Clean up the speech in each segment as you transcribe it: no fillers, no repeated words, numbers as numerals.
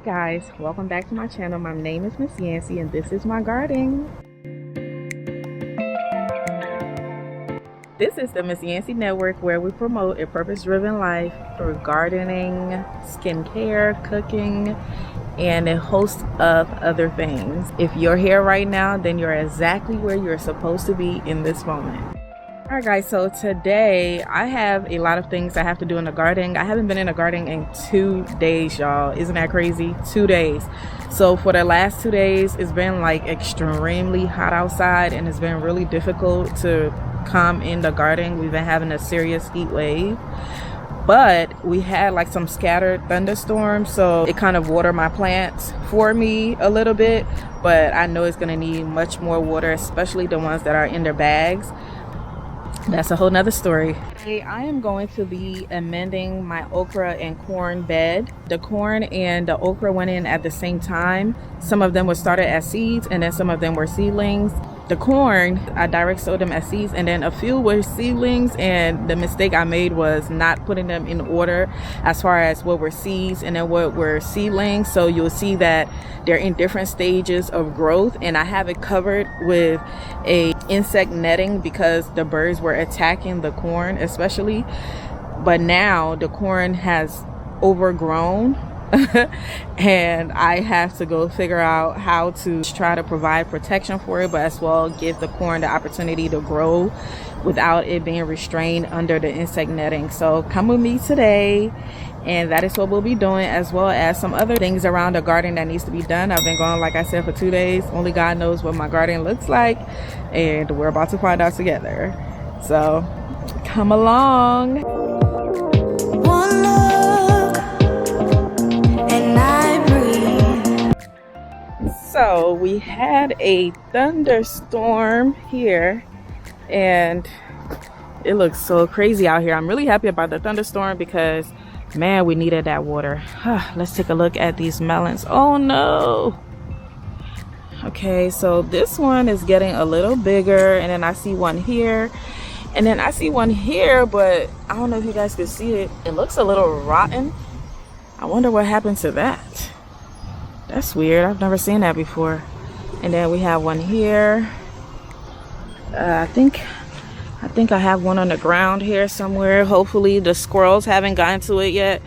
guys, welcome back to my channel. My name is Miss Yancy and this is my garden. This is the msyancynetwork, where we promote a purpose-driven life through gardening, skincare, cooking, and a host of other things. If you're here right now, then you're exactly where you're supposed to be in this moment. Alright guys, so today I have a lot of things I have to do in the garden. I haven't been in the garden in 2 days, y'all. Isn't that crazy? 2 days. So for the last 2 days, it's been like extremely hot outside and it's been really difficult to come in the garden. We've been having a serious heat wave, but we had like some scattered thunderstorms, so it kind of watered my plants for me a little bit, but I know it's gonna need much more water, especially the ones that are in their bags. That's a whole nother story. Today I am going to be amending my okra and corn bed. The corn and the okra went in at the same time. Some of them were started as seeds and then some of them were seedlings. The corn, I direct sowed them as seeds, and then a few were seedlings, and the mistake I made was not putting them in order as far as what were seeds and then what were seedlings. So you'll see that they're in different stages of growth, and I have it covered with a insect netting because the birds were attacking the corn especially. But now the corn has overgrown and I have to go figure out how to try to provide protection for it, but as well give the corn the opportunity to grow without it being restrained under the insect netting. So come with me today, and that is what we'll be doing, as well as some other things around the garden that needs to be done. I've been gone, like I said, for 2 days. Only God knows what my garden looks like, and we're about to find out together. So come along. So we had a thunderstorm here and it looks so crazy out here. I'm really happy about the thunderstorm because, man, we needed that water. Let's take a look at these melons. Oh no. Okay, so this one is getting a little bigger, and then I see one here, and then I see one here, but I don't know if you guys can see it. It looks a little rotten. I wonder what happened to that. That's weird. I've never seen that before. And then we have one here. I think I have one on the ground here somewhere. Hopefully the squirrels haven't gotten to it yet,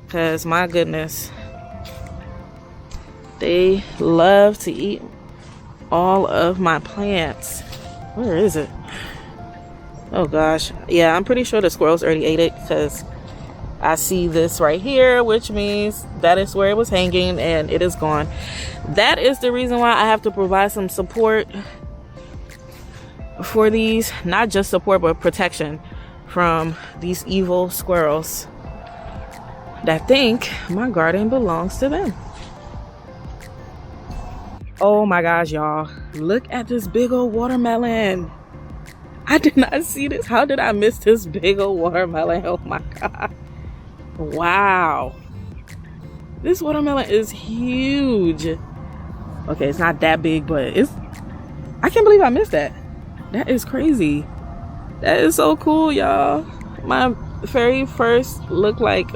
because my goodness, they love to eat all of my plants. Where is it? Oh gosh. Yeah, I'm pretty sure the squirrels already ate it, because I see this right here, which means that is where it was hanging and it is gone. That is the reason why I have to provide some support for these, not just support but protection from these evil squirrels that think my garden belongs to them. Oh my gosh, y'all, look at this big old watermelon. I did not see this. How did I miss this big old watermelon? Oh my god. Wow, this watermelon is huge. Okay, it's not that big, but I can't believe I missed that. That is crazy. That is so cool, y'all. My very first look like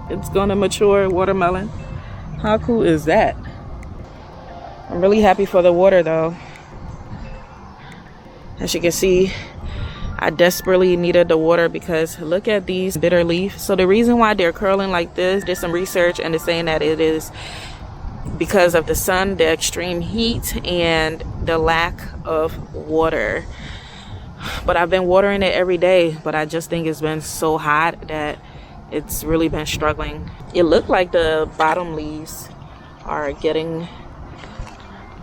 it's gonna mature watermelon. How cool is that? I'm really happy for the water though. As you can see, I desperately needed the water because look at these bitter leaves. So the reason why they're curling like this, did some research and it's saying that it is because of the sun, the extreme heat, and the lack of water. But I've been watering it every day, but I just think it's been so hot that it's really been struggling. It looked like the bottom leaves are getting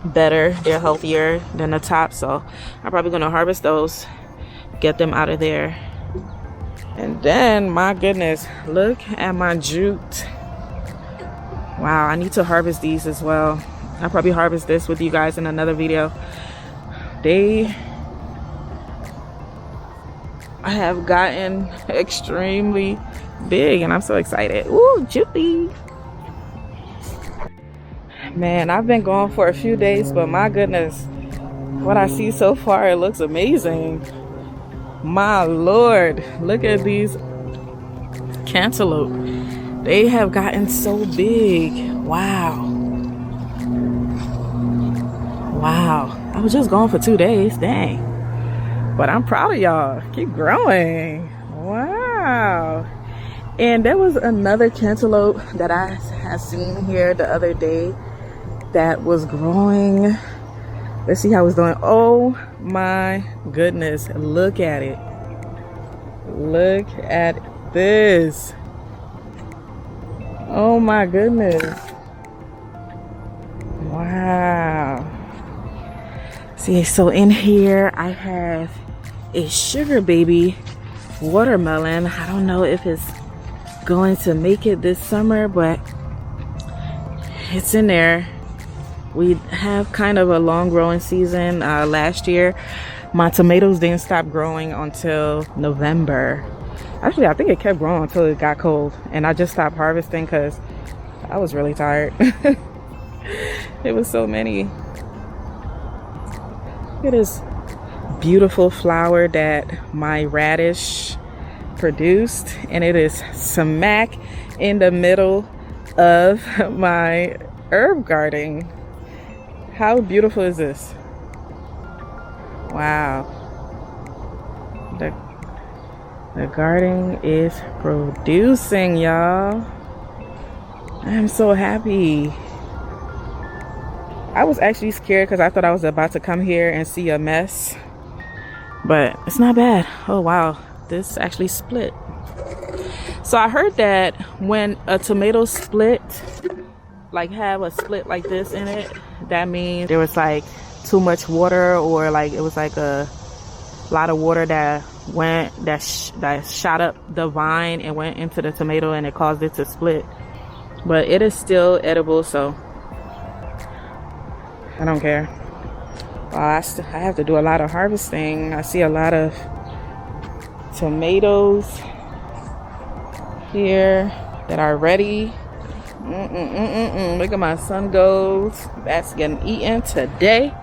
better. They're healthier than the top, so I'm probably gonna harvest those, get them out of there. And then, my goodness, look at my jute. Wow, I need to harvest these as well. I'll probably harvest this with you guys in another video. They have gotten extremely big and I'm so excited. Ooh, jutey. Man, I've been gone for a few days, but my goodness, what I see so far, it looks amazing. My lord, look at these cantaloupe. They have gotten so big. Wow. Wow. I was just gone for 2 days. Dang. But I'm proud of y'all. Keep growing. Wow. And there was another cantaloupe that I had seen here the other day that was growing. Let's see how it's doing. Oh my goodness. Look at it. Look at this. Oh my goodness. Wow. See, so in here I have a sugar baby watermelon. I don't know if it's going to make it this summer, but it's in there. We have kind of a long growing season. Last year my tomatoes didn't stop growing until November. Actually, I think it kept growing until it got cold, and I just stopped harvesting because I was really tired. It was so many. Look at this beautiful flower that my radish produced, and it is smack in the middle of my herb garden. How beautiful is this? Wow. The garden is producing, y'all. I'm so happy. I was actually scared because I thought I was about to come here and see a mess, but it's not bad. Oh wow, this actually split. So I heard that when a tomato split, like have a split like this in it, that means there was like too much water, or like it was like a lot of water that shot up the vine and went into the tomato, and it caused it to split. But it is still edible, so I don't care. I have to do a lot of harvesting. I see a lot of tomatoes here that are ready. Look at my sun goes. That's getting eaten today.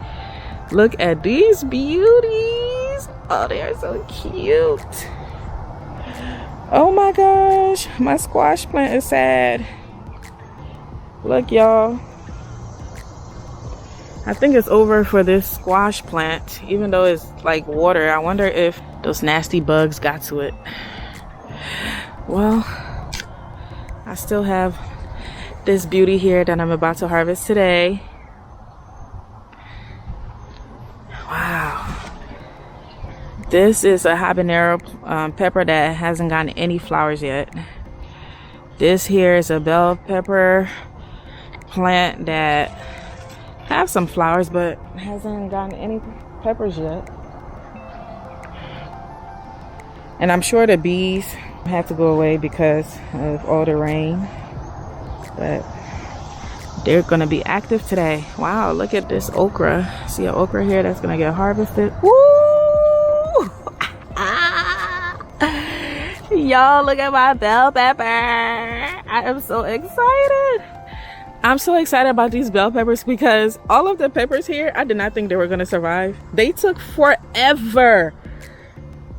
Look at these beauties. Oh, they are so cute. Oh my gosh, my squash plant is sad. Look, y'all. I think it's over for this squash plant, even though it's like water. I wonder if those nasty bugs got to it. Well, I still have this beauty here that I'm about to harvest today. Wow. This is a habanero pepper that hasn't gotten any flowers yet. This here is a bell pepper plant that have some flowers but hasn't gotten any peppers yet. And I'm sure the bees have to go away because of all the rain, but they're gonna be active today. Wow, look at this okra. See an okra here that's gonna get harvested. Woo! Y'all, look at my bell pepper. I am so excited. I'm so excited about these bell peppers because all of the peppers here, I did not think they were gonna survive. They took forever,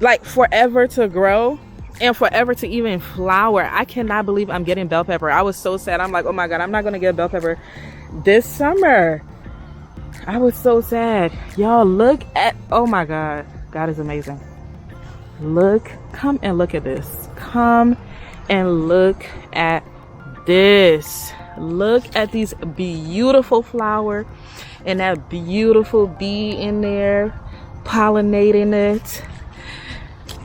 like forever to grow and forever to even flower. I cannot believe I'm getting bell pepper. I was so sad. I'm like, oh my God, I'm not gonna get bell pepper this summer. I was so sad. Y'all, look at, oh my God, God is amazing. Look, come and look at this. Come and look at this. Look at these beautiful flower and that beautiful bee in there pollinating it,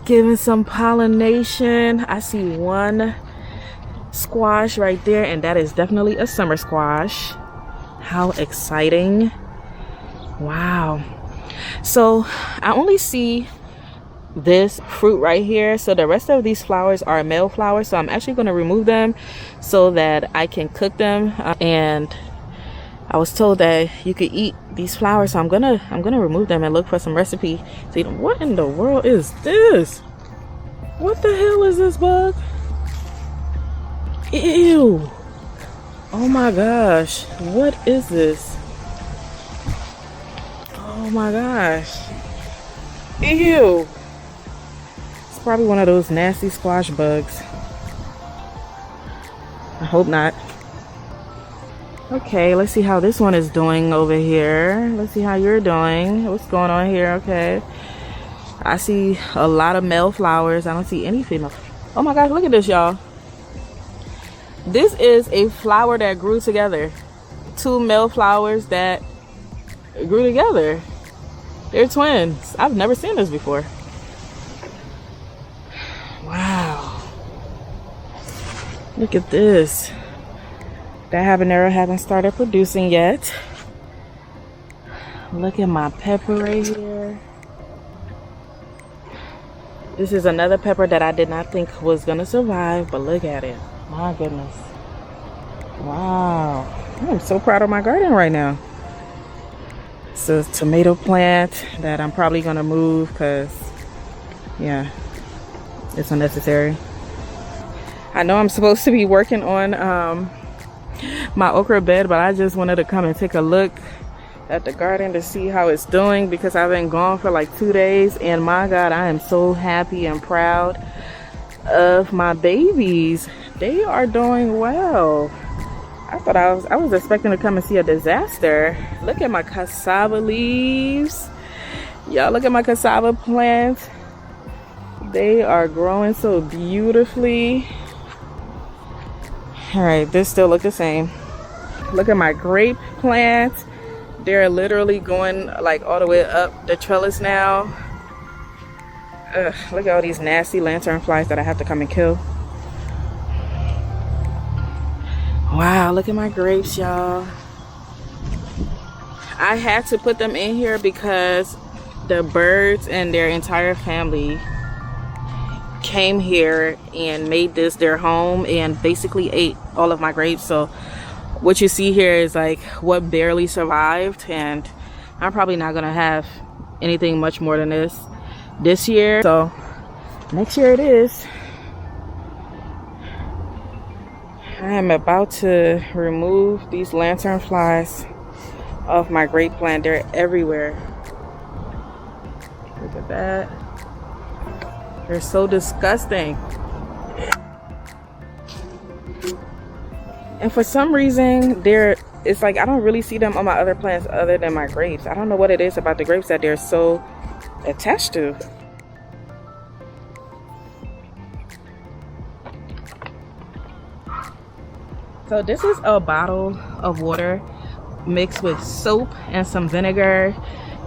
giving some pollination. I see one squash right there, and that is definitely a summer squash. How exciting. Wow. So I only see this fruit right here, so the rest of these flowers are male flowers, so I'm actually going to remove them so that I can cook them. And I was told that you could eat these flowers, so I'm gonna remove them and look for some recipe. See, what in the world is this? What the hell is this bug? Ew. Oh my gosh, what is this? Oh my gosh. Ew. Probably one of those nasty squash bugs. I hope not. Okay, let's see how this one is doing over here. Let's see how you're doing. What's going on here? Okay. I see a lot of male flowers. I don't see any female. Oh my gosh, look at this, y'all. This is a flower that grew together. 2 male flowers that grew together. They're twins. I've never seen this before. Wow. Look at this. That habanero haven't started producing yet. Look at my pepper right here. This is another pepper that I did not think was gonna survive, but look at it. My goodness. Wow. I'm so proud of my garden right now. It's a tomato plant that I'm probably gonna move because, yeah, it's unnecessary. I know I'm supposed to be working on my okra bed, but I just wanted to come and take a look at the garden to see how it's doing because I've been gone for like 2 days, and my God, I am so happy and proud of my babies. They are doing well. I was expecting to come and see a disaster. Look at my cassava leaves. Y'all, look at my cassava plants. They are growing so beautifully. All right, this still look the same. Look at my grape plants. They're literally going like all the way up the trellis now. Ugh, look at all these nasty lantern flies that I have to come and kill. Wow, look at my grapes, y'all. I had to put them in here because the birds and their entire family came here and made this their home and basically ate all of my grapes. So what you see here is like what barely survived, and I'm probably not gonna have anything much more than this year. So next year it is. I am about to remove these lantern flies off my grape plant. They're everywhere. Look at that. They're so disgusting. And for some reason, it's like I don't really see them on my other plants other than my grapes. I don't know what it is about the grapes that they're so attached to. So this is a bottle of water mixed with soap and some vinegar.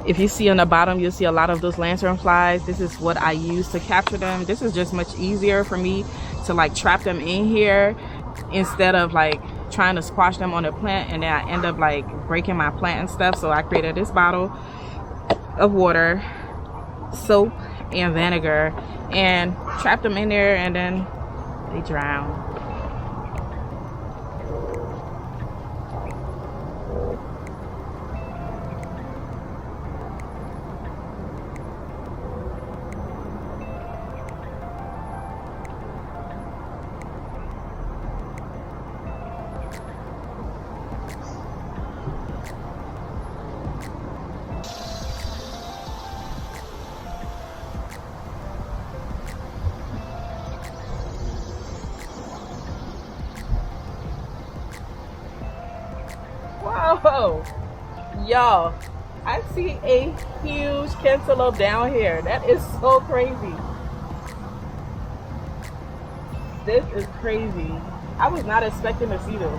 If you see on the bottom, you'll see a lot of those lantern flies. This is what I use to capture them. This is just much easier for me to like trap them in here instead of like trying to squash them on the plant, and then I end up like breaking my plant and stuff. So I created this bottle of water, soap and vinegar, and trap them in there, and then they drown. Whoa, y'all, I see a huge cantaloupe down here. That is so crazy. This is crazy. I was not expecting to see them.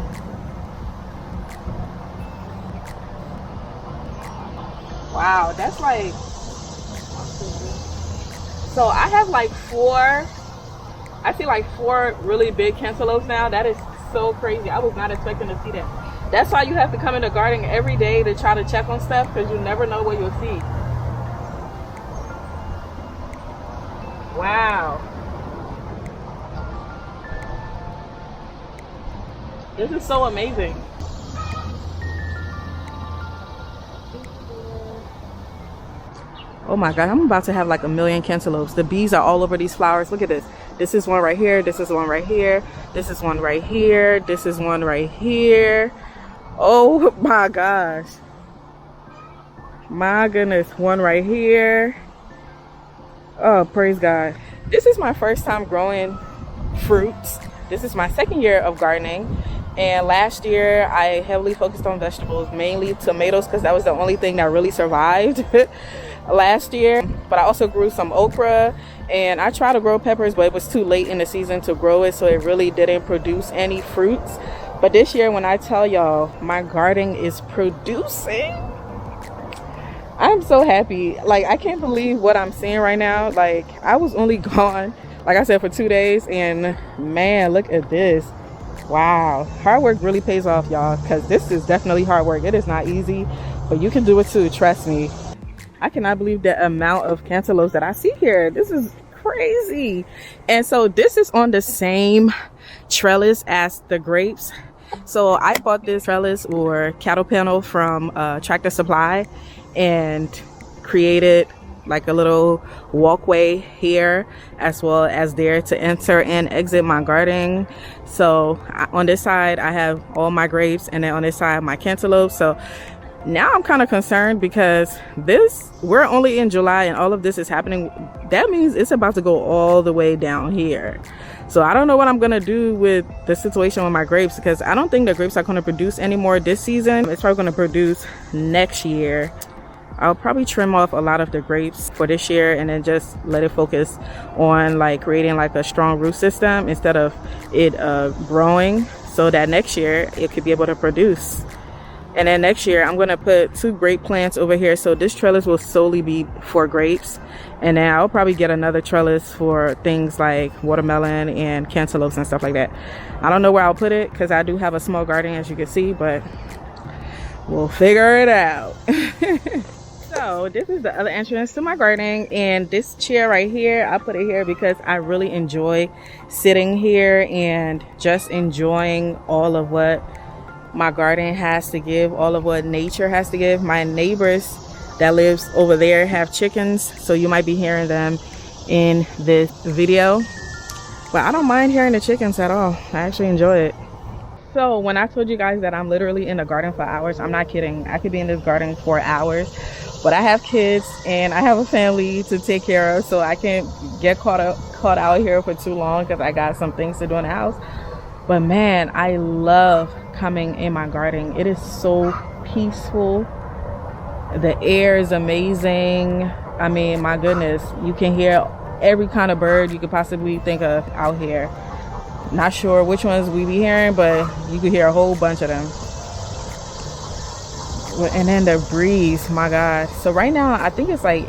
Wow, that's like, so I have like I see like 4 really big cantaloupes now. That is so crazy. I was not expecting to see that. That's why you have to come in the garden every day to try to check on stuff, because you never know what you'll see. Wow. This is so amazing. Oh my God, I'm about to have like 1,000,000 cantaloupes. The bees are all over these flowers. Look at this. This is one right here. This is one right here. This is one right here. This is one right here. Oh my gosh. My goodness. One right here. Oh, praise God. This is my first time growing fruits. this is my second year of gardening. And last year I heavily focused on vegetables, mainly tomatoes, because that was the only thing that really survived last year. But I also grew some okra, and I tried to grow peppers, but it was too late in the season to grow it, so it really didn't produce any fruits. But this year, when I tell y'all my garden is producing, I'm so happy. Like, I can't believe what I'm seeing right now. Like, I was only gone, like I said, for 2 days, and man, look at this. Wow, hard work really pays off, y'all, because this is definitely hard work. It is not easy, but you can do it too, trust me. I cannot believe the amount of cantaloupes that I see here. This is crazy. And so this is on the same trellis as the grapes. So I bought this trellis or cattle panel from Tractor Supply and created like a little walkway here as well as there to enter and exit my garden. So on this side I have all my grapes, and then on this side my cantaloupe. So now I'm kind of concerned because we're only in July and all of this is happening. That means it's about to go all the way down here. So I don't know what I'm gonna do with the situation with my grapes, because I don't think the grapes are going to produce anymore this season. It's probably going to produce next year. I'll probably trim off a lot of the grapes for this year and then just let it focus on like creating like a strong root system instead of it growing, so that next year it could be able to produce. And then next year I'm going to put 2 grape plants over here, so this trellis will solely be for grapes, and then I'll probably get another trellis for things like watermelon and cantaloupes and stuff like that. I don't know where I'll put it because I do have a small garden, as you can see, but we'll figure it out. So this is the other entrance to my garden, and this chair right here, I put it here because I really enjoy sitting here and just enjoying all of what my garden has to give, all of what nature has to give. My neighbors that lives over there have chickens, so you might be hearing them in this video, but I don't mind hearing the chickens at all. I actually enjoy it. So when I told you guys that I'm literally in the garden for hours, I'm not kidding. I could be in this garden for hours, but I have kids and I have a family to take care of, so I can't get caught out here for too long because I got some things to do in the house. But man, I love coming in my garden. It is so peaceful. The air is amazing. I mean, my goodness, you can hear every kind of bird you could possibly think of out here. Not sure which ones we be hearing, but you could hear a whole bunch of them. And then the breeze, my God. So right now, I think it's like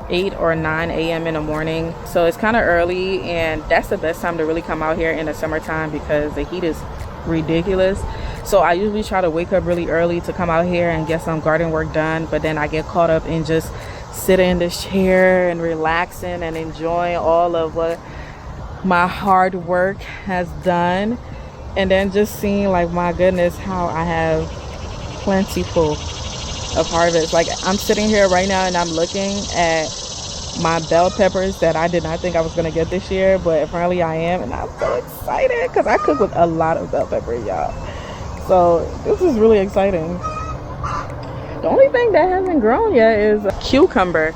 8 or 9 a.m. in the morning, so it's kind of early, and that's the best time to really come out here in the summertime because the heat is ridiculous. So I usually try to wake up really early to come out here and get some garden work done, but then I get caught up in just sitting in this chair and relaxing and enjoying all of what my hard work has done, and then just seeing, like, my goodness, how I have plentiful of harvest. Like, I'm sitting here right now and I'm looking at my bell peppers that I did not think I was gonna get this year, but apparently I am, and I'm so excited because I cook with a lot of bell peppers, y'all. So this is really exciting. The only thing that hasn't grown yet is a cucumber.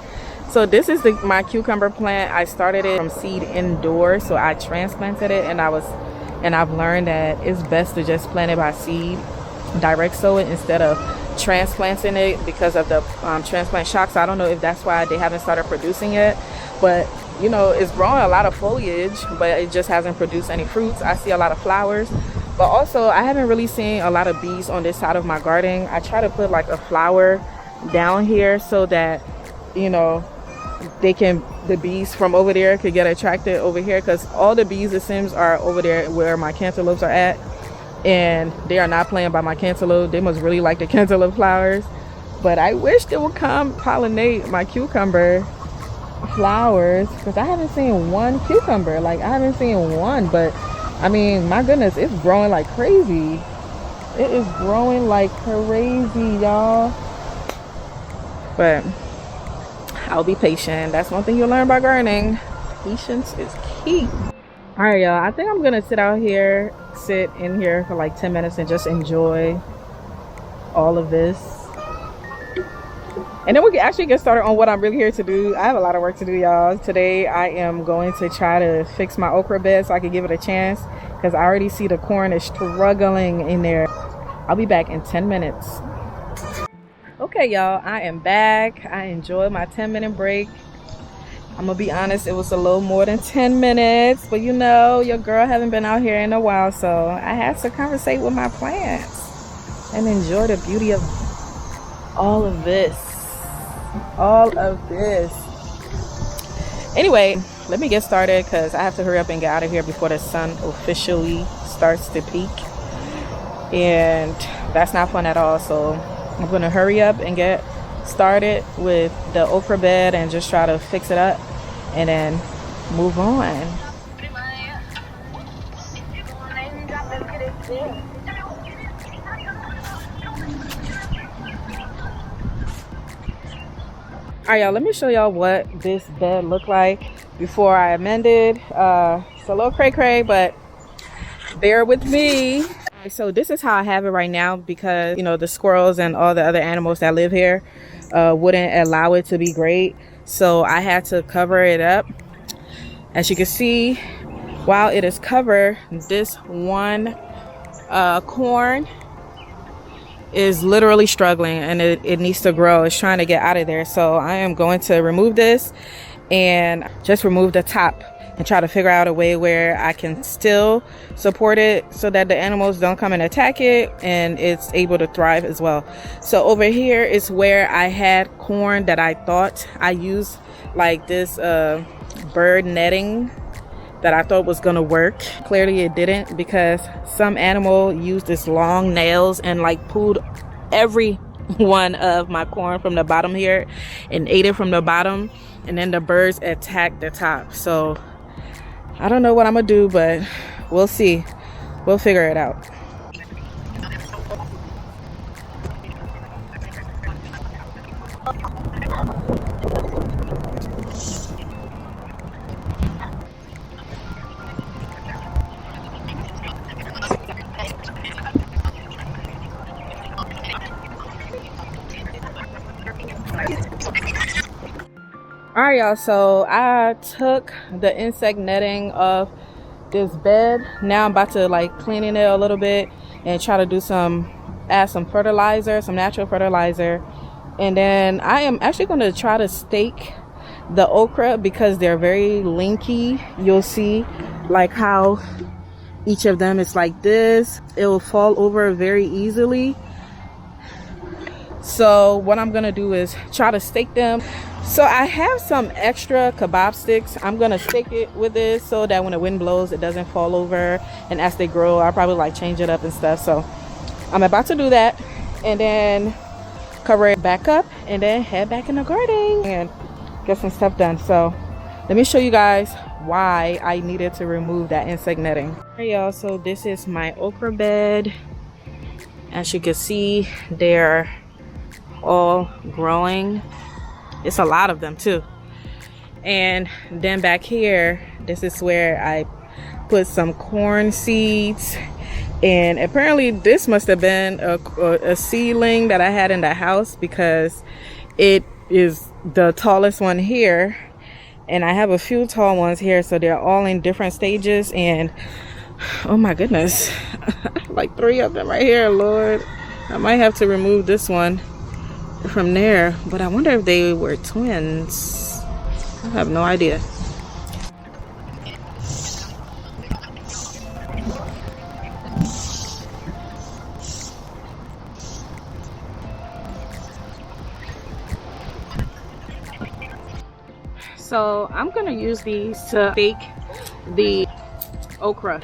So this is my cucumber plant. I started it from seed indoors, so I transplanted it, and I've learned that it's best to just plant it by seed, direct sow it instead of transplanting it because of the transplant shocks. I don't know if that's why they haven't started producing yet, but you know, it's growing a lot of foliage, but it just hasn't produced any fruits. I see a lot of flowers, but also I haven't really seen a lot of bees on this side of my garden. I try to put like a flower down here so that, you know, the bees from over there could get attracted over here, because all the bees, it seems, are over there where my cantaloupes are at, and they are not playing by my cantaloupe. They must really like the cantaloupe flowers, but I wish they would come pollinate my cucumber flowers, because I haven't seen one cucumber. Like, I haven't seen one, but I mean, my goodness, it's growing like crazy. It is growing like crazy, y'all. But I'll be patient. That's one thing you'll learn about gardening. Patience is key. All right, y'all, I think I'm gonna sit in here for like 10 minutes and just enjoy all of this, and then we can actually get started on what I'm really here to do. I have a lot of work to do, y'all. Today I am going to try to fix my okra bed so I can give it a chance because I already see the corn is struggling in there. I'll be back in 10 minutes. Okay, y'all, I am back. I enjoyed my 10-minute break. I'm gonna be honest, it was a little more than 10 minutes, but you know, your girl haven't been out here in a while, so I had to conversate with my plants and enjoy the beauty of all of this. Anyway, let me get started because I have to hurry up and get out of here before the sun officially starts to peak, and that's not fun at all. So I'm gonna hurry up and get started with the okra bed and just try to fix it up and then move on. Alright, y'all, let me show y'all what this bed looked like before I amended. It's a little cray-cray, but bear with me. So this is how I have it right now because, you know, the squirrels and all the other animals that live here wouldn't allow it to be great. So I had to cover it up. As you can see, while it is covered, this one corn is literally struggling and it needs to grow. It's trying to get out of there. So I am going to remove this and just remove the top and try to figure out a way where I can still support it so that the animals don't come and attack it and it's able to thrive as well. So over here is where I had corn that I thought I used, like this bird netting that I thought was gonna work. Clearly it didn't, because some animal used this long nails and like pulled every one of my corn from the bottom here and ate it from the bottom, and then the birds attacked the top. So I don't know what I'm gonna do, but we'll see. We'll figure it out. All right, y'all, so I took the insect netting off this bed. Now I'm about to like cleaning it a little bit and try to do add some fertilizer, some natural fertilizer. And then I am actually going to try to stake the okra because they're very linky. You'll see like how each of them is like this. It will fall over very easily. So what I'm gonna do is try to stake them. So I have some extra kebab sticks. I'm gonna stake it with this so that when the wind blows it doesn't fall over, and as they grow I'll probably like change it up and stuff. So I'm about to do that and then cover it back up and then head back in the garden and get some stuff done. So let me show you guys why I needed to remove that insect netting. Hey y'all, so this is my okra bed. As you can see, they're all growing. It's a lot of them too. And then back here, this is where I put some corn seeds, and apparently this must have been a seedling that I had in the house because it is the tallest one here, and I have a few tall ones here, so they're all in different stages. And oh my goodness, like 3 of them right here. Lord, I might have to remove this one from there, but I wonder if they were twins. I have no idea. So I'm gonna use these to bake the okra.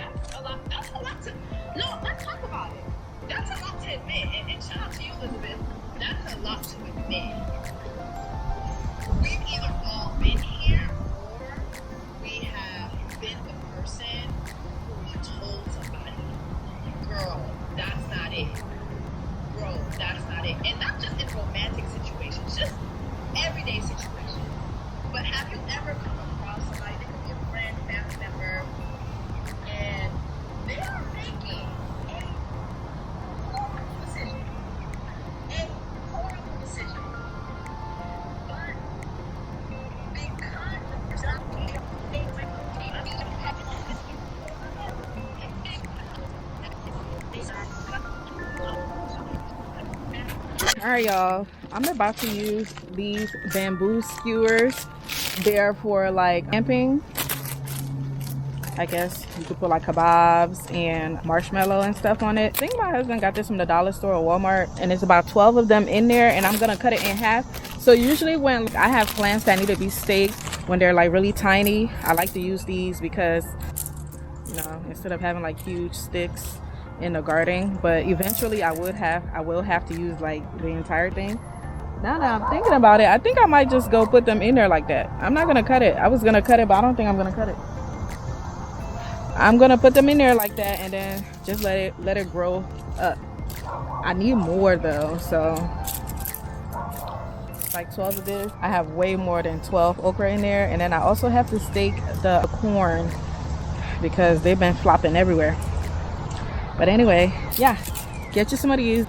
That's a lot to, no, let's talk about it. That's a lot to admit, and shout out to you, Elizabeth. That's a lot to admit. We've either all been here, or we have been the person who told somebody, girl, that's not it. Bro, that's not it. And not just in romantic situations, just everyday situations. But have you ever come across somebody, that could be a friend, family member, and they are making a horrible decision. A horrible decision. All right, y'all, I'm about to use these bamboo skewers. They're for like camping. I guess you could put like kebabs and marshmallow and stuff on it. I think my husband got this from the dollar store or Walmart, and it's about 12 of them in there, and I'm gonna cut it in half. So usually when I have plants that need to be staked, when they're like really tiny, I like to use these because, you know, instead of having like huge sticks in the garden. But eventually I will have to use like the entire thing. Now that I'm thinking about it, I think I might just go put them in there like that. I'm not gonna cut it. I was gonna cut it, but I don't think I'm gonna cut it. I'm gonna put them in there like that and then just let it grow up. I need more though, so like 12 of this. I have way more than 12 okra in there, and then I also have to stake the corn because they've been flopping everywhere. But anyway, yeah, get you some of these.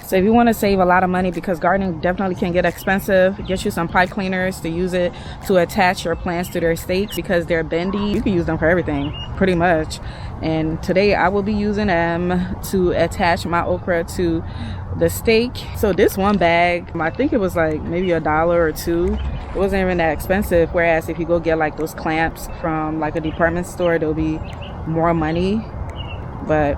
So if you want to save a lot of money, because gardening definitely can get expensive, get you some pipe cleaners to use it to attach your plants to their stakes because they're bendy. You can use them for everything pretty much. And today I will be using them to attach my okra to the stake. So this one bag, I think it was like maybe $1 or $2. It wasn't even that expensive. Whereas if you go get like those clamps from like a department store, there'll be more money. But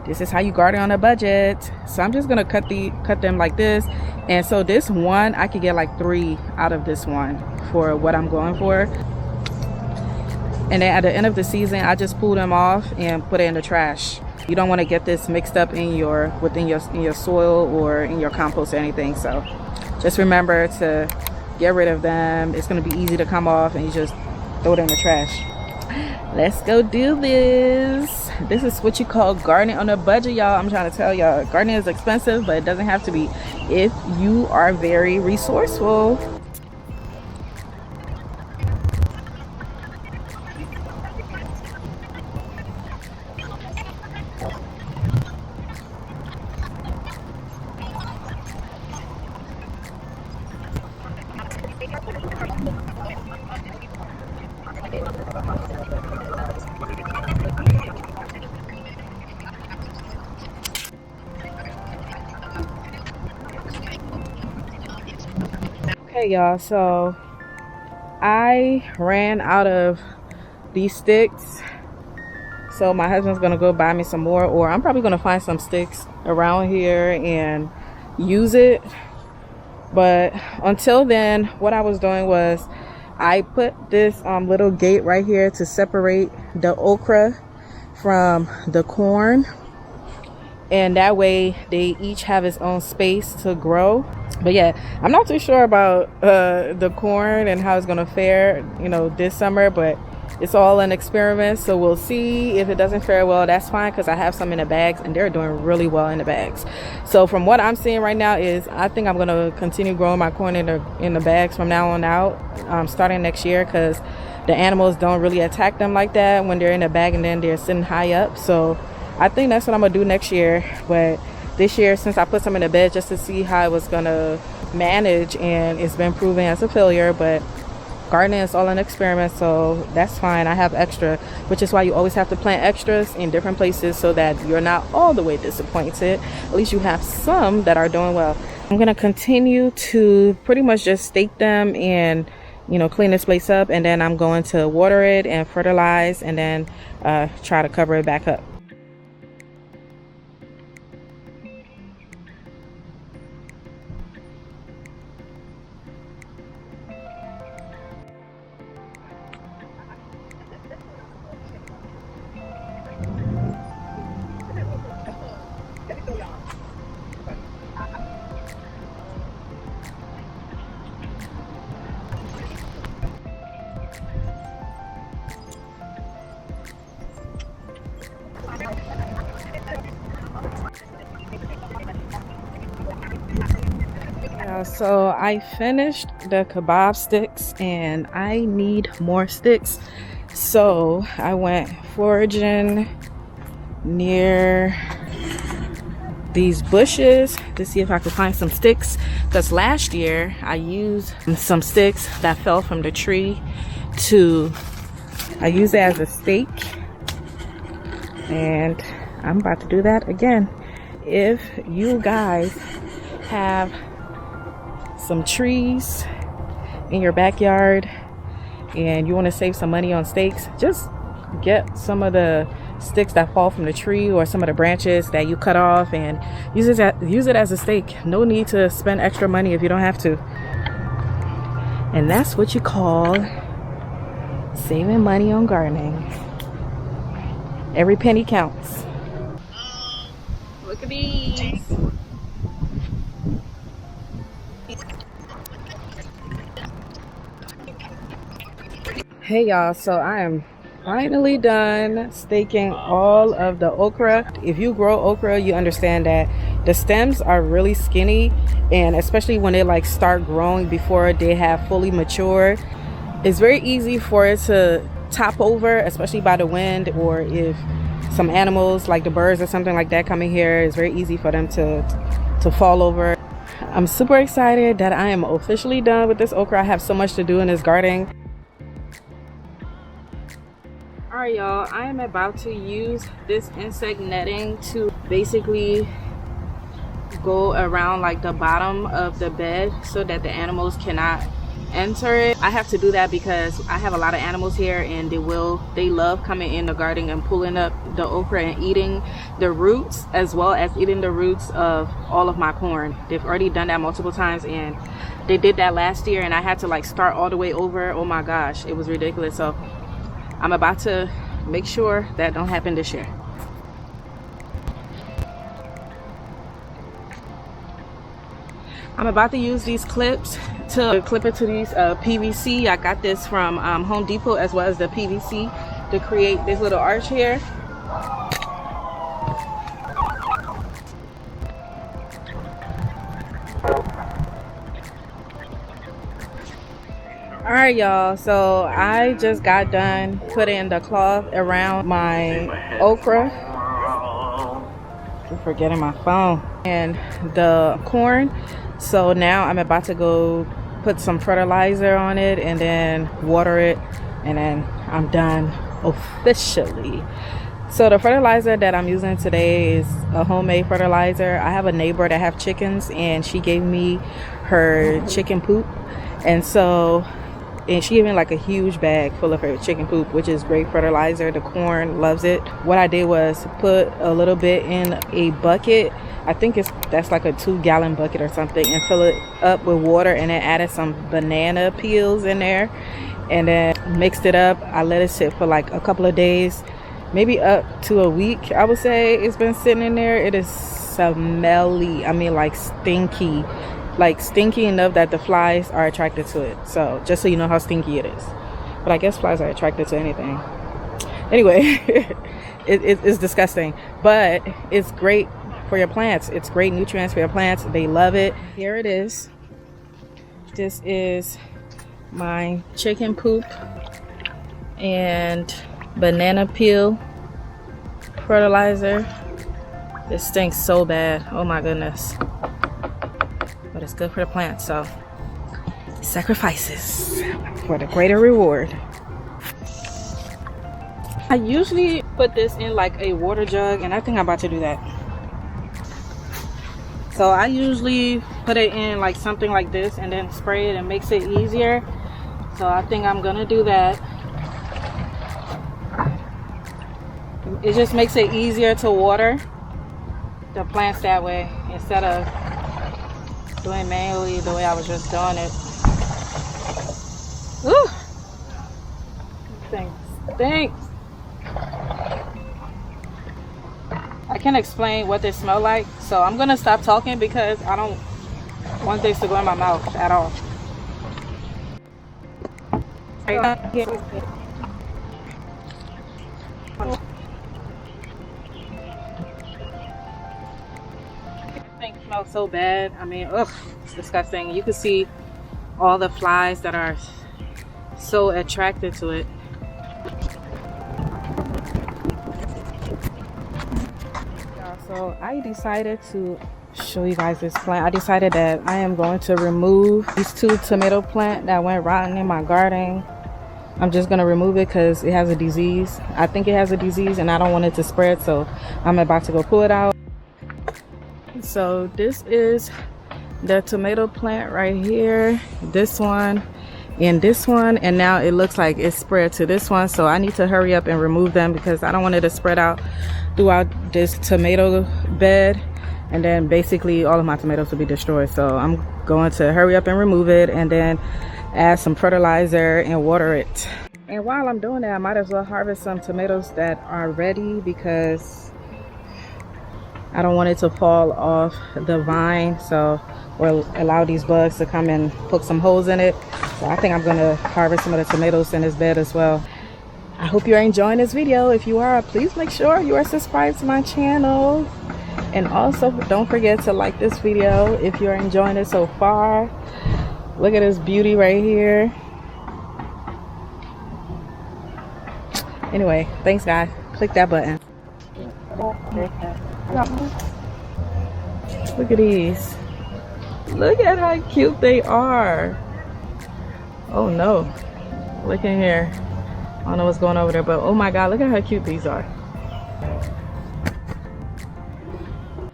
this is how you garden on a budget. So I'm just gonna cut them like this. And so this one, I could get like 3 out of this one for what I'm going for. And then at the end of the season, I just pull them off and put it in the trash. You don't want to get this mixed up in your soil or in your compost or anything. So just remember to get rid of them. It's gonna be easy to come off, and you just throw it in the trash. Let's go do this. This is what you call gardening on a budget, y'all. I'm trying to tell y'all, gardening is expensive, but it doesn't have to be if you are very resourceful. Okay, y'all, so I ran out of these sticks, so my husband's gonna go buy me some more, or I'm probably gonna find some sticks around here and use it. But until then, what I was doing was I put this little gate right here to separate the okra from the corn, and that way they each have its own space to grow. But yeah, I'm not too sure about the corn and how it's gonna fare, you know, this summer, but it's all an experiment, so we'll see. If it doesn't fare well, that's fine, because I have some in the bags and they're doing really well in the bags. So from what I'm seeing right now is I think I'm gonna continue growing my corn in the bags from now on out, starting next year, because the animals don't really attack them like that when they're in the bag and then they're sitting high up. So I think that's what I'm gonna do next year. But this year, since I put some in the bed just to see how I was gonna manage, and it's been proven as a failure, but gardening is all an experiment, so that's fine. I have extra, which is why you always have to plant extras in different places so that you're not all the way disappointed. At least you have some that are doing well. I'm gonna continue to pretty much just stake them and, you know, clean this place up, and then I'm going to water it and fertilize, and then try to cover it back up. So I finished the kebab sticks and I need more sticks, so I went foraging near these bushes to see if I could find some sticks, because last year I used some sticks that fell from the tree I used it as a stake, and I'm about to do that again. if you guys have some trees in your backyard and you want to save some money on steaks, just get some of the sticks that fall from the tree or some of the branches that you cut off and use it as a steak. No need to spend extra money if you don't have to. And that's what you call saving money on gardening. Every penny counts. Look at these. Hey y'all, so I am finally done staking all of the okra. If you grow okra, you understand that the stems are really skinny, and especially when they like start growing before they have fully matured, it's very easy for it to top over, especially by the wind, or if some animals like the birds or something like that come in here, it's very easy for them to fall over. I'm super excited that I am officially done with this okra. I have so much to do in this garden. Alright y'all, I am about to use this insect netting to basically go around like the bottom of the bed so that the animals cannot enter it. I have to do that because I have a lot of animals here, and they love coming in the garden and pulling up the okra and eating the roots, as well as eating the roots of all of my corn. They've already done that multiple times, and they did that last year, and I had to like start all the way over. Oh my gosh, it was ridiculous. So I'm about to make sure that don't happen this year. I'm about to use these clips to clip it to these PVC. I got this from Home Depot, as well as the PVC, to create this little arch here. Alright y'all, so I just got done putting the cloth around my okra. I'm forgetting my phone. And the corn. So now I'm about to go put some fertilizer on it and then water it, and then I'm done officially. So the fertilizer that I'm using today is a homemade fertilizer. I have a neighbor that have chickens, and she gave me her chicken poop, and she gave me like a huge bag full of her chicken poop, which is great fertilizer. The corn loves it. What I did was put a little bit in a bucket. I think that's like a 2-gallon bucket or something, and fill it up with water, and then added some banana peels in there, and then mixed it up. I let it sit for like a couple of days, maybe up to a week. I would say it's been sitting in there. It is smelly. I mean, like stinky enough that the flies are attracted to it. So just so you know how stinky it is. But I guess flies are attracted to anything. Anyway, it's disgusting, but it's great for your plants. It's great nutrients for your plants. They love it. Here it is. This is my chicken poop and banana peel fertilizer. It stinks so bad. Oh my goodness. But it's good for the plants, so sacrifices for the greater reward. I usually put this in like a water jug, and I think I'm about to do that. So I usually put it in like something like this and then spray it, and makes it easier. So I think I'm gonna do that. It just makes it easier to water the plants that way, instead of doing manually the way I was just doing it. Ooh! This thing stinks. I can't explain what they smell like, so I'm gonna stop talking because I don't want this to go in my mouth at all. Smells so bad. I mean, ugh, it's disgusting. You can see all the flies that are so attracted to it. So I decided to show you guys this plant. I decided that I am going to remove these 2 tomato plants that went rotten in my garden. I'm just gonna remove it because it has a disease. I think it has a disease, and I don't want it to spread, so I'm about to go pull it out. So this is the tomato plant right here, this one and this one, and now it looks like it's spread to this one. So I need to hurry up and remove them because I don't want it to spread out throughout this tomato bed, and then basically all of my tomatoes will be destroyed. So I'm going to hurry up and remove it and then add some fertilizer and water it. And while I'm doing that, I might as well harvest some tomatoes that are ready because I don't want it to fall off the vine, so or allow these bugs to come and poke some holes in it. So I think I'm gonna harvest some of the tomatoes in this bed as well. I hope you're enjoying this video. If you are, please make sure you are subscribed to my channel, and also don't forget to like this video if you're enjoying it so far. Look at this beauty right here. Anyway, thanks guys. Click that button. Look at these. Look at how cute they are. Oh no. Look in here. I don't know what's going over there, but oh my god, look at how cute these are.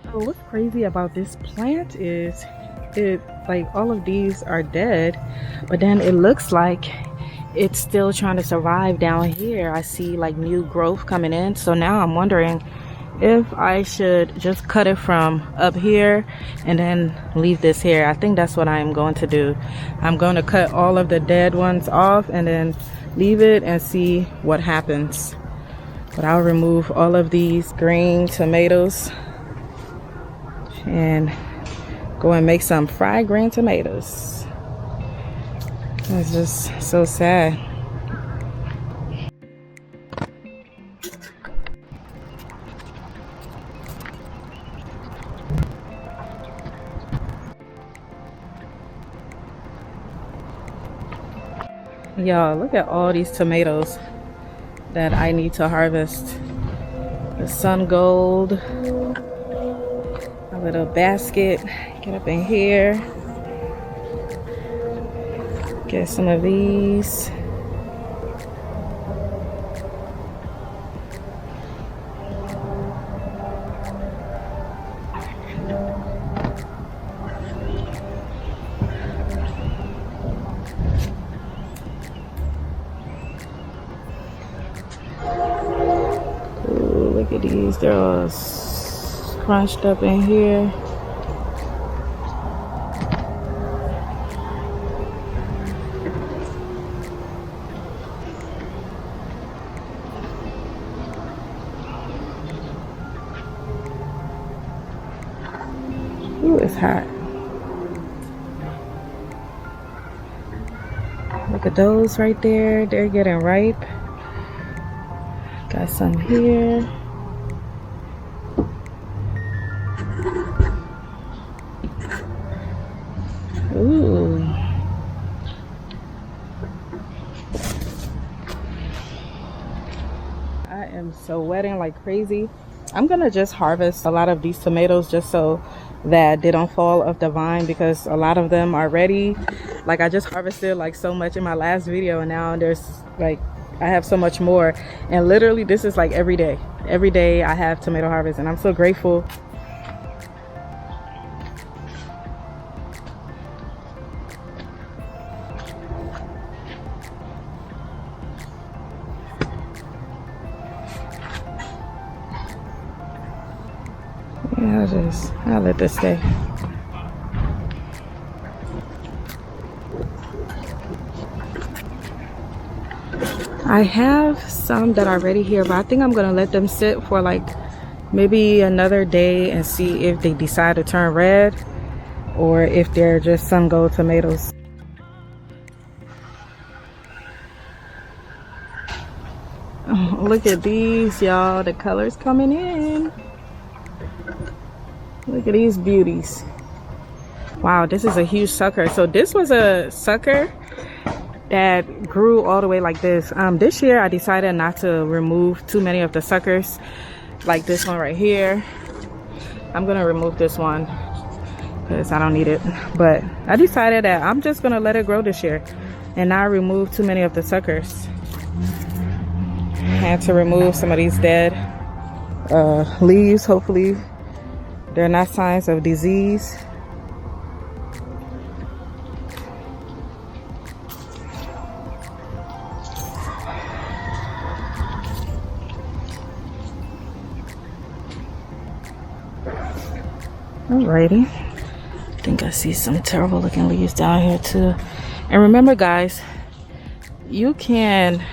So what's crazy about this plant is it, like, all of these are dead, but then it looks like it's still trying to survive down here. I see like new growth coming in. So now I'm wondering if I should just cut it from up here and then leave this here. I think that's what I'm going to do. I'm going to cut all of the dead ones off and then leave it and see what happens. But I'll remove all of these green tomatoes and go and make some fried green tomatoes. It's just so sad. Y'all, look at all these tomatoes that I need to harvest. The sun gold, a little basket. Get up in here. Get some of these. Ooh, look at these. They're all scrunched up in here. Ooh, it's hot. Look at those right there. They're getting ripe. Got some here. Ooh. I am so wetting like crazy. I'm gonna just harvest a lot of these tomatoes just so that they don't fall off the vine, because a lot of them are ready. Like, I just harvested like so much in my last video, and now there's like, I have so much more. And literally this is like every day I have tomato harvest, and I'm so grateful. Yeah, I'll let this stay. I have some that are ready here, but I think I'm gonna let them sit for like maybe another day and see if they decide to turn red or if they're just sun gold tomatoes. Oh, look at these, y'all. The colors coming in. Look at these beauties. Wow, this is a huge sucker. So this was a sucker that grew all the way like this. This year I decided not to remove too many of the suckers, like this one right here. I'm gonna remove this one because I don't need it, but I decided that I'm just gonna let it grow this year and not remove too many of the suckers. I had to remove some of these dead leaves. Hopefully They're not signs of disease. Alrighty. I think I see some terrible looking leaves down here too. And remember guys, you can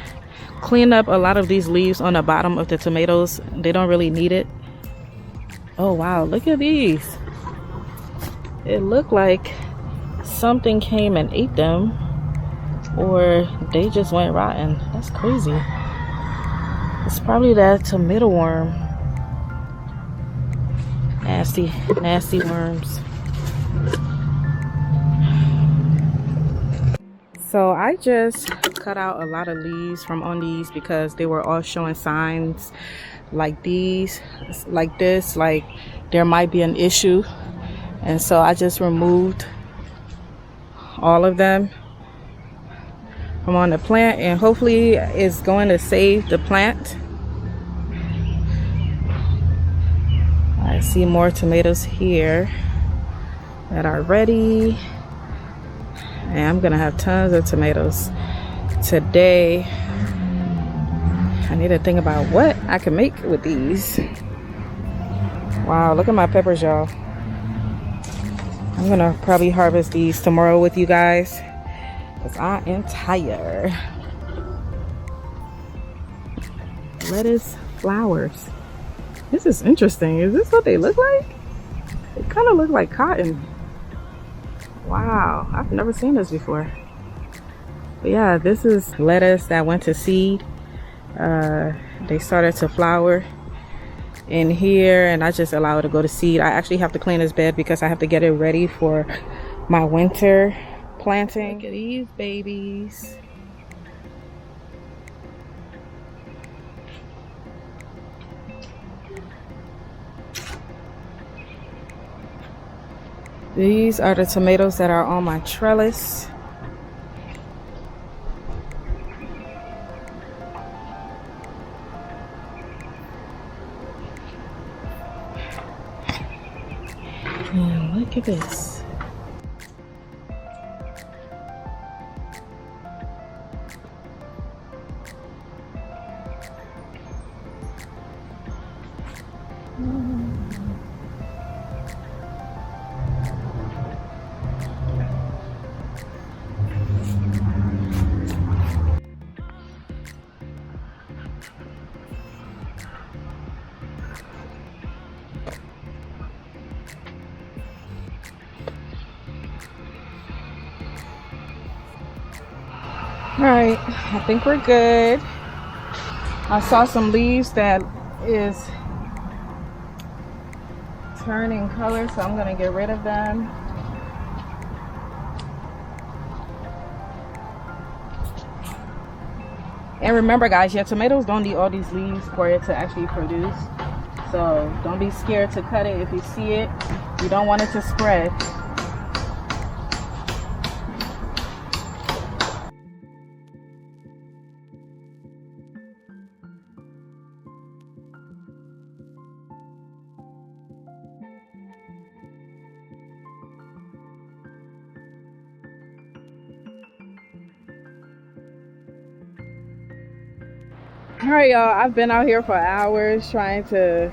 clean up a lot of these leaves on the bottom of the tomatoes. They don't really need it. Oh wow, look at these. It looked like something came and ate them, or they just went rotten. That's crazy. It's probably that tomato worm. Nasty, nasty worms. So I just cut out a lot of leaves from on these because they were all showing signs like these, like this, like there might be an issue. And so I just removed all of them from on the plant, and hopefully it's going to save the plant. I see more tomatoes here that are ready, and I'm gonna have tons of tomatoes today. I need to think about what I can make with these. Wow, look at my peppers, y'all. I'm gonna probably harvest these tomorrow with you guys because I am tired. Lettuce flowers. This is interesting. Is this what they look like? They kind of look like cotton. Wow, I've never seen this before. But yeah, this is lettuce that went to seed. They started to flower in here, and I just allow it to go to seed. I actually have to clean this bed because I have to get it ready for my winter planting. Look at these babies. These are the tomatoes that are on my trellis. And look at this. All right, I think we're good. I saw some leaves that is turning color, so I'm gonna get rid of them. And remember guys, your tomatoes don't need all these leaves for it to actually produce. So don't be scared to cut it if you see it. You don't want it to spread. All right, y'all, I've been out here for hours trying to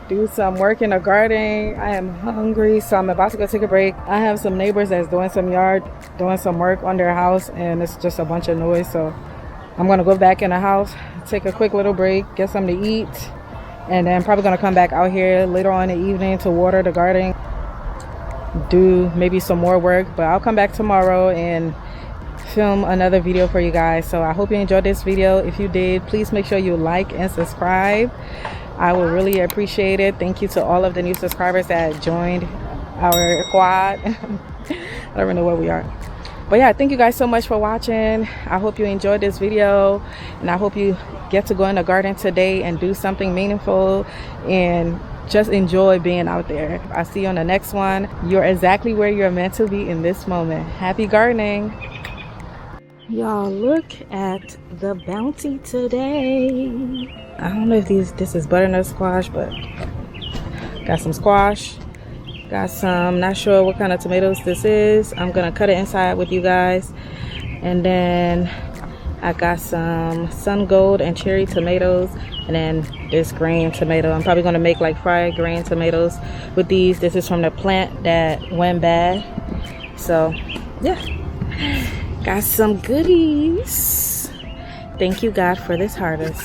do some work in the garden. I am hungry, so I'm about to go take a break. I have some neighbors that's doing some work on their house, and it's just a bunch of noise. So I'm gonna go back in the house, take a quick little break, get something to eat, and then probably gonna come back out here later on in the evening to water the garden, do maybe some more work. But I'll come back tomorrow and film another video for you guys. So I hope you enjoyed this video. If you did, please make sure you like and subscribe. I would really appreciate it. Thank you to all of the new subscribers that joined our quad. I don't even know where we are, but yeah, thank you guys so much for watching. I hope you enjoyed this video, and I hope you get to go in the garden today and do something meaningful and just enjoy being out there. I'll see you on the next one. You're exactly where you're meant to be in this moment. Happy gardening. Y'all, look at the bounty today. I don't know if this is butternut squash, but Got some squash. Got some, not sure what kind of tomatoes this is. I'm gonna cut it inside with you guys. And then I got some sun gold and cherry tomatoes, and then this green tomato. I'm probably gonna make like fried green tomatoes with these. This is from the plant that went bad. So yeah, got some goodies. Thank you, God, for this harvest.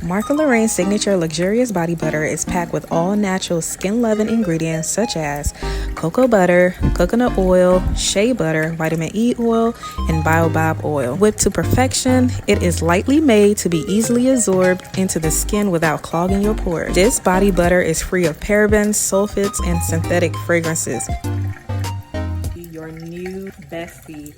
Martha Lorraine's signature luxurious body butter is packed with all natural skin-loving ingredients such as cocoa butter, coconut oil, shea butter, vitamin E oil, and baobab oil. Whipped to perfection, it is lightly made to be easily absorbed into the skin without clogging your pores. This body butter is free of parabens, sulfates, and synthetic fragrances. Your new bestie.